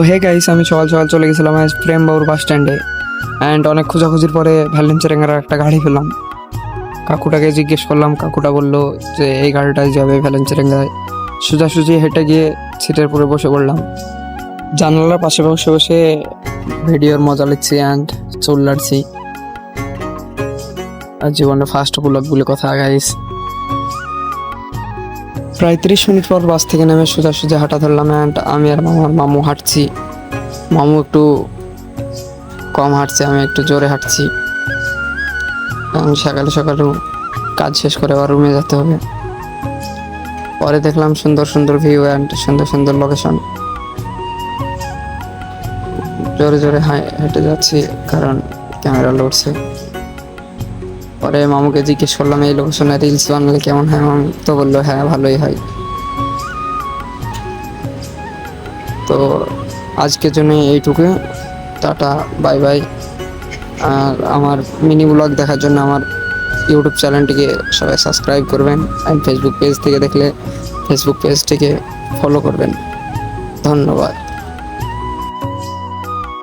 তো hey guys, আমি সকাল সকাল চলে গেছিলাম আজ প্রেমবাবুর বাস স্ট্যান্ডে। অ্যান্ড অনেক খোঁজাখুঁজির পরে ভ্যালেন্সিয়ার একটা গাড়ি পেলাম। কাকুটাকে জিজ্ঞেস করলাম, কাকুটা বললো যে এই গাড়িটাই যাবে ভ্যালেন্সিয়ায়। সোজাসুজি হেঁটে গিয়ে সিটের উপরে বসে পড়লাম। জানালার পাশে বসে বসে ভিডিওর মজা লিখছি অ্যান্ড চুল লাড়ছি। আর জীবনে ফার্স্ট ব্লগ বলে কথা গাইস। প্রায় 30 মিনিট পর বাস থেকে নেমে সোজাসুজি হাঁটা ধরলাম অ্যান্ড আমি আর আমার মামু হাঁটছি। মামু একটু কম হাঁটছে, আমি একটু জোরে হাঁটছি। কারণ সকালে সকালে কাজ শেষ করে আবার রুমে যেতে হবে। পরে দেখলাম সুন্দর সুন্দর ভিউ অ্যান্ড সুন্দর সুন্দর লোকেশন। জোরে জোরে হেঁটে যাচ্ছি কারণ ক্যামেরা লড়ছে। পরে মামুকে জিজ্ঞেস করলাম এই লোকেশনে রিলস বানালে কেমন হয়। মামু তো বললো হ্যাঁ ভালোই হয়। তো আজকের জন্য এইটুকু, টাটা বাই বাই। আর আমার মিনি ব্লগ দেখার জন্য আমার ইউটিউব চ্যানেলটিকে সবাই সাবস্ক্রাইব করবেন অ্যান্ড ফেসবুক পেজ থেকে দেখলে ফেসবুক পেজটিকে ফলো করবেন। ধন্যবাদ।